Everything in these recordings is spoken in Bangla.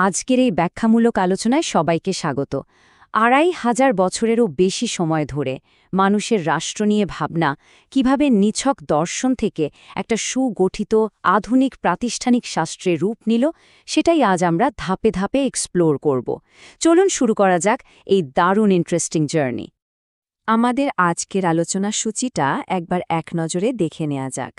আজকের এই ব্যাখ্যামূলক আলোচনায় সবাইকে স্বাগত। ২৫০০ বছরেরও বেশি সময় ধরে মানুষের রাষ্ট্র নিয়ে ভাবনা কিভাবে নিছক দর্শন থেকে একটা সুগঠিত আধুনিক প্রাতিষ্ঠানিক শাস্ত্রে রূপ নিল, সেটাই আজ আমরা ধাপে ধাপে এক্সপ্লোর করব। চলুন শুরু করা যাক এই দারুণ ইন্টারেস্টিং জার্নি। আমাদের আজকের আলোচনা সূচিটা একবার এক নজরে দেখে নেওয়া যাক।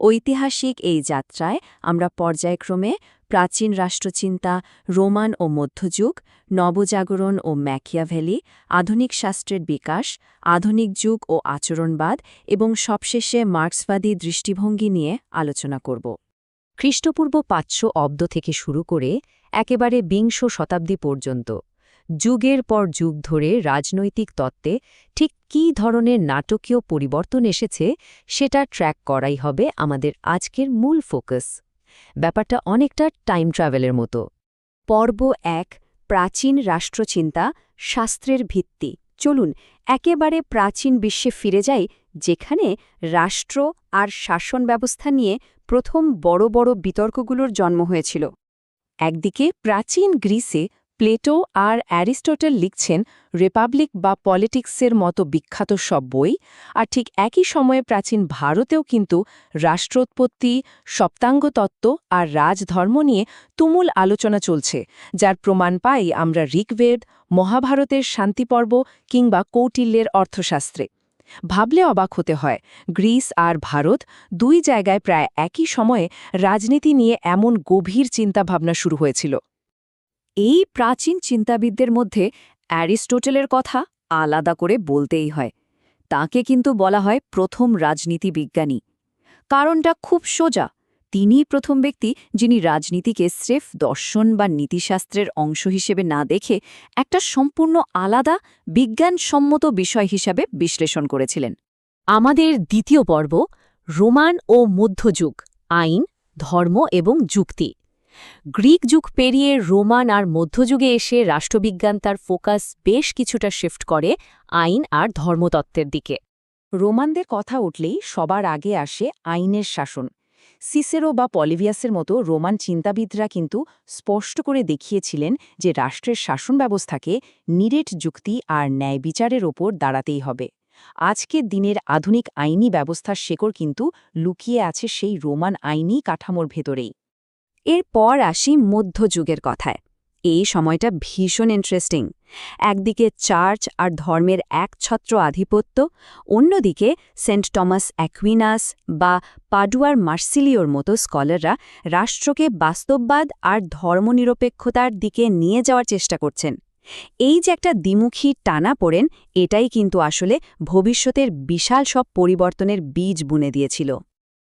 ঐতিহাসিক এই যাত্রায় আমরা পর্যায়ক্রমে প্রাচীন রাষ্ট্রচিন্তা, রোমান ও মধ্যযুগ, নবজাগরণ ও ম্যাকিয়াভেলি, আধুনিক শাস্ত্রের বিকাশ, আধুনিক যুগ ও আচরণবাদ এবং সবশেষে মার্ক্সবাদী দৃষ্টিভঙ্গি নিয়ে আলোচনা করব। খ্রিস্টপূর্ব ৫০০ অব্দ থেকে শুরু করে একেবারে বিংশ শতাব্দী পর্যন্ত যুগের পর যুগ ধরে রাজনৈতিক তত্ত্বে ঠিক কী ধরনের নাটকীয় পরিবর্তন এসেছে সেটা ট্র্যাক করাই হবে আমাদের আজকের মূল ফোকাস। ব্যাপারটা অনেকটা টাইম ট্রাভেলের মতো। পর্ব ১, প্রাচীন রাষ্ট্রচিন্তা, শাস্ত্রের ভিত্তি। চলুন একেবারে প্রাচীন বিশ্বে ফিরে যাই, যেখানে রাষ্ট্র আর শাসন ব্যবস্থা নিয়ে প্রথম বড় বড় বিতর্কগুলোর জন্ম হয়েছিল। একদিকে প্রাচীন গ্রিসে প্লেটো আর অ্যারিস্টটল লিখছেন রিপাবলিক বা পলিটিক্সের মতো বিখ্যাত সব বই, আর ঠিক একই সময়ে প্রাচীন ভারতেও কিন্তু রাষ্ট্রোৎপত্তি, সপ্তাঙ্গতত্ত্ব আর রাজধর্ম নিয়ে তুমুল আলোচনা চলছে, যার প্রমাণ পাই আমরা ঋগ্বেদ, মহাভারতের শান্তিপর্ব কিংবা কৌটিল্যের অর্থশাস্ত্রে। ভাবলে অবাক হতে হয়, গ্রিস আর ভারত দুই জায়গায় প্রায় একই সময়ে রাজনীতি নিয়ে এমন গভীর চিন্তাভাবনা শুরু হয়েছিল। এই প্রাচীন চিন্তাবিদদের মধ্যে অ্যারিস্টটলের কথা আলাদা করে বলতেই হয়। তাকে কিন্তু বলা হয় প্রথম রাজনীতিবিজ্ঞানী। কারণটা খুব সোজা, তিনিই প্রথম ব্যক্তি যিনি রাজনীতিকে স্রেফ দর্শন বা নীতিশাস্ত্রের অংশ হিসেবে না দেখে একটা সম্পূর্ণ আলাদা বিজ্ঞানসম্মত বিষয় হিসাবে বিশ্লেষণ করেছিলেন। আমাদের দ্বিতীয় পর্ব, রোমান ও মধ্যযুগ, আইন, ধর্ম এবং যুক্তি। গ্রিক যুগ পেরিয়ে রোমান আর মধ্যযুগে এসে রাষ্ট্রবিজ্ঞান তার ফোকাস বেশ কিছুটা শিফট করে আইন আর ধর্মতত্ত্বের দিকে। রোমানদের কথা উঠলেই সবার আগে আসে আইনের শাসন। সিসেরো বা পলিভিয়াসের মতো রোমান চিন্তাবিদরা কিন্তু স্পষ্ট করে দেখিয়েছিলেন যে রাষ্ট্রের শাসন ব্যবস্থাকে নিরেট যুক্তি আর ন্যায় বিচারের ওপর দাঁড়াতেই হবে। আজকের দিনের আধুনিক আইনি ব্যবস্থার শেকড় কিন্তু লুকিয়ে আছে সেই রোমান আইনি কাঠামোর ভেতরেই। এরপর আসি মধ্যযুগের কথায়। এই সময়টা ভীষণ ইন্টারেস্টিং। একদিকে চার্চ আর ধর্মের একছত্র আধিপত্য, অন্যদিকে সেন্ট টমাস অ্যাকুইনাস বা পাডুয়ার মার্সিলিওর মতো স্কলাররা রাষ্ট্রকে বাস্তববাদ আর ধর্মনিরপেক্ষতার দিকে নিয়ে যাওয়ার চেষ্টা করছেন। এই যে একটা দ্বিমুখী টানাপোড়েন, এটাই কিন্তু আসলে ভবিষ্যতের বিশাল সব পরিবর্তনের বীজ বুনে দিয়েছিল।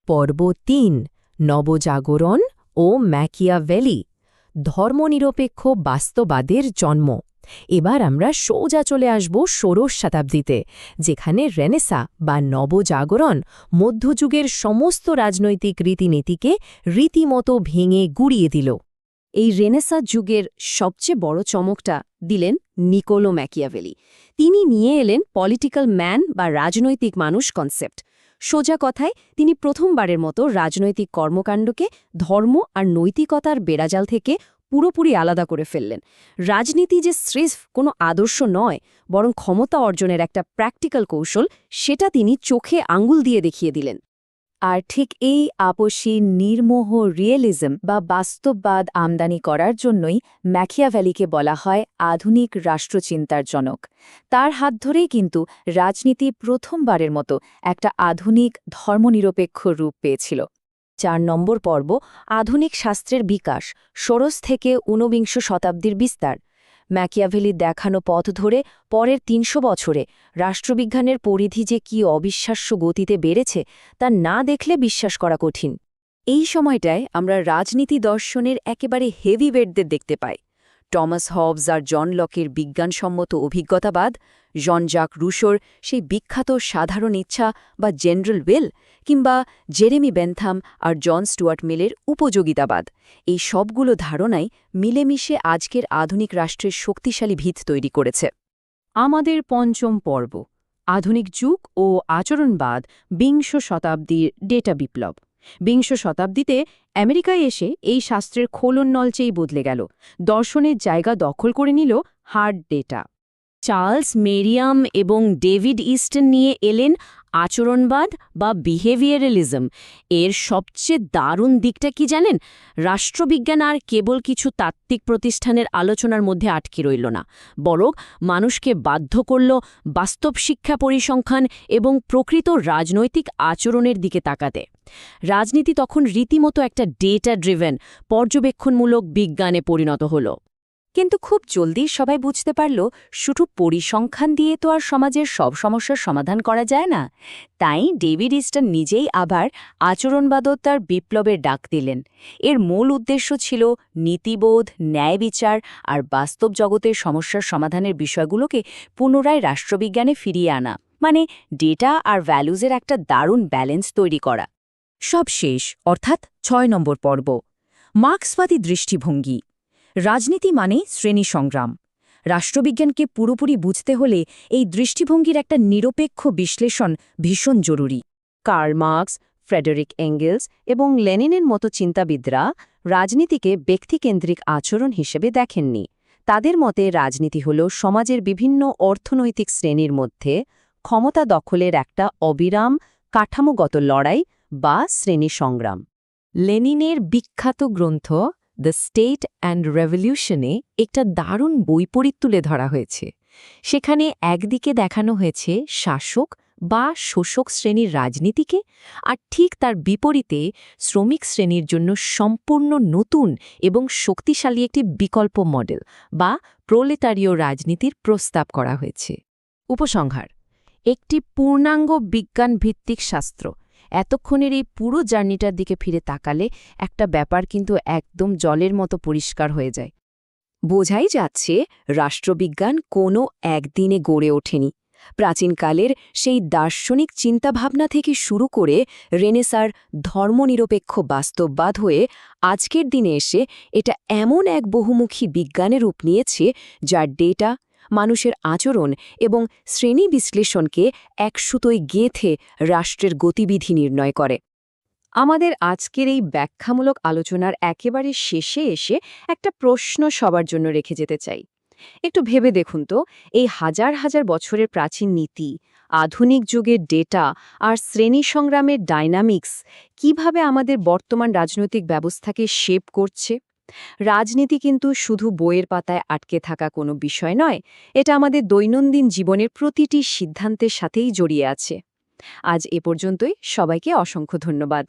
পর্ব ৩, নবজাগরণ ও ম্যাকিয়াভেলি, ধর্মনিরপেক্ষ বাস্তবাদের জন্ম। এবার আমরা সোজা চলে আসব ষোড়শ শতাব্দীতে, যেখানে রেনেসা বা নবজাগরণ মধ্যযুগের সমস্ত রাজনৈতিক রীতিনীতিকে রীতিমতো ভেঙে গুড়িয়ে দিল। এই রেনেসা যুগের সবচেয়ে বড় চমকটা দিলেন নিকোলো ম্যাকিয়াভেলি। তিনি নিয়ে এলেন পলিটিক্যাল ম্যান বা রাজনৈতিক মানুষ কনসেপ্ট। সোজা কথায় তিনি প্রথমবারের মতো রাজনৈতিক কর্মকাণ্ডকে ধর্ম আর নৈতিকতার বেড়াজাল থেকে পুরোপুরি আলাদা করে ফেললেন। রাজনীতি যে স্রেফ কোনো আদর্শ নয়, বরং ক্ষমতা অর্জনের একটা প্র্যাকটিক্যাল কৌশল, সেটা তিনি চোখে আঙুল দিয়ে দেখিয়ে দিলেন। আর ঠিক এই আপসী নির্মোহ রিয়েলিজম বা বাস্তববাদ আমদানি করার জন্যই ম্যাকিয়াভেলিকে বলা হয় আধুনিক রাষ্ট্রচিন্তার জনক। তার হাত ধরেই কিন্তু রাজনীতি প্রথমবারের মতো একটা আধুনিক ধর্মনিরপেক্ষ রূপ পেয়েছিল। ৪ নম্বর পর্ব, আধুনিক শাস্ত্রের বিকাশ, ষোড়শ থেকে ঊনবিংশ শতাব্দীর বিস্তার। ম্যাকিয়াভেলির দেখানো পথ ধরে পরের ৩০০ বছরে রাষ্ট্রবিজ্ঞানের পরিধি যে কী অবিশ্বাস্য গতিতে বেড়েছে, তা না দেখলে বিশ্বাস করা কঠিন। এই সময়টায় আমরা রাজনীতি দর্শনের একেবারে হেভিওয়েটদের দেখতে পাই। টমাস হবস আর জন লকের বিজ্ঞানসম্মত অভিজ্ঞতাবাদ, জন জাক রুশোর সেই বিখ্যাত সাধারণ ইচ্ছা বা জেনারেল উইল, কিংবা জেরেমি বেন্থাম আর জন স্টুয়ার্ট মিলের উপযোগিতাবাদ, এই সবগুলো ধারণাই মিলেমিশে আজকের আধুনিক রাষ্ট্রের শক্তিশালী ভিত তৈরি করেছে। আমাদের পঞ্চম পর্ব, আধুনিক যুগ ও আচরণবাদ, বিংশ শতাব্দীর ডেটা বিপ্লব। বিংশ শতাব্দীতে আমেরিকায় এসে এই শাস্ত্রের খোলনলচেই বদলে গেল। দর্শনের জায়গা দখল করে নিল হার্ড ডেটা। চার্লস মেরিয়াম এবং ডেভিড ইস্টন নিয়ে এলেন আচরণবাদ বা বিহেভিয়ারালিজম। এর সবচেয়ে দারুণ দিকটা কি জানেন? রাষ্ট্রবিজ্ঞান আর কেবল কিছু তাত্ত্বিক প্রতিষ্ঠানের আলোচনার মধ্যে আটকে রইল না, বরং মানুষকে বাধ্য করল বাস্তব শিক্ষা পরিসংখ্যান এবং প্রকৃত রাজনৈতিক আচরণের দিকে তাকাতে। রাজনীতি তখন রীতিমতো একটা ডেটা ড্রিভেন পর্যবেক্ষণমূলক বিজ্ঞানে পরিণত হল। কিন্তু খুব জলদি সবাই বুঝতে পারল শুধু পরিসংখ্যান দিয়ে তো আর সমাজের সব সমস্যার সমাধান করা যায় না। তাই ডেভিড ইস্টন নিজেই আবার আচরণবাদতার বিপ্লবের ডাক দিলেন। এর মূল উদ্দেশ্য ছিল নীতিবোধ, ন্যায় বিচার আর বাস্তব জগতের সমস্যার সমাধানের বিষয়গুলোকে পুনরায় রাষ্ট্রবিজ্ঞানে ফিরিয়ে আনা, মানে ডেটা আর ভ্যালুজের একটা দারুণ ব্যালেন্স তৈরি করা। সব শেষ, অর্থাৎ ৬ নম্বর পর্ব, মার্ক্সবাদী দৃষ্টিভঙ্গি। রাজনীতি মানে শ্রেণী সংগ্রাম। রাষ্ট্রবিজ্ঞানকে পুরোপুরি বুঝতে হলে এই দৃষ্টিভঙ্গির একটা নিরপেক্ষ বিশ্লেষণ ভীষণ জরুরি। কার্ল মার্কস, ফ্রেডেরিক এঙ্গেলস এবং লেনিনের মতো চিন্তাবিদরা রাজনীতিকে ব্যক্তিকেন্দ্রিক আচরণ হিসেবে দেখেননি। তাদের মতে রাজনীতি হল সমাজের বিভিন্ন অর্থনৈতিক শ্রেণীর মধ্যে ক্ষমতা দখলের একটা অবিরাম কাঠামোগত লড়াই বা শ্রেণী সংগ্রাম। লেনিনের বিখ্যাত গ্রন্থ দ্য স্টেট অ্যান্ড রেভলিউশনে একটা দারুণ বৈপরীত তুলে ধরা হয়েছে। সেখানে একদিকে দেখানো হয়েছে শাসক বা শোষক শ্রেণীর রাজনীতিকে, আর ঠিক তার বিপরীতে শ্রমিক শ্রেণীর জন্য সম্পূর্ণ নতুন এবং শক্তিশালী একটি বিকল্প মডেল বা প্রোলেটারীয় রাজনীতির প্রস্তাব করা হয়েছে। উপসংহার: একটি পূর্ণাঙ্গ বিজ্ঞানভিত্তিক শাস্ত্র। এতক্ষণের এই পুরো জার্নিটার দিকে ফিরে তাকালে একটা ব্যাপার কিন্তু একদম জলের মতো পরিষ্কার হয়ে যায়। বোঝাই যাচ্ছে রাষ্ট্রবিজ্ঞান কোনো একদিনে গড়ে ওঠেনি। প্রাচীনকালের সেই দার্শনিক চিন্তাভাবনা থেকে শুরু করে রেনেসাঁর ধর্মনিরপেক্ষ বাস্তববাদ হয়ে আজকের দিনে এসে এটা এমন এক বহুমুখী বিজ্ঞানে রূপ নিয়েছে যার ডেটা, মানুষের আচরণ এবং শ্রেণী বিশ্লেষণকে এক সুতোয় গেঁথে রাষ্ট্রের গতিবিধি নির্ণয় করে। আমাদের আজকের এই ব্যাখ্যামূলক আলোচনার একেবারে শেষে এসে একটা প্রশ্ন সবার জন্য রেখে যেতে চাই। একটু ভেবে দেখুন তো, এই হাজার হাজার বছরের প্রাচীন নীতি, আধুনিক যুগের ডেটা আর শ্রেণী সংগ্রামের ডাইনামিক্স কিভাবে আমাদের বর্তমান রাজনৈতিক ব্যবস্থাকে শেপ করছে। রাজনীতি কিন্তু শুধু বইয়ের পাতায় আটকে থাকা কোনো বিষয় নয়, এটা আমাদের দৈনন্দিন জীবনের প্রতিটি সিদ্ধান্তের সাথেই জড়িয়ে আছে। আজ এ পর্যন্তই। সবাইকে অসংখ্য ধন্যবাদ।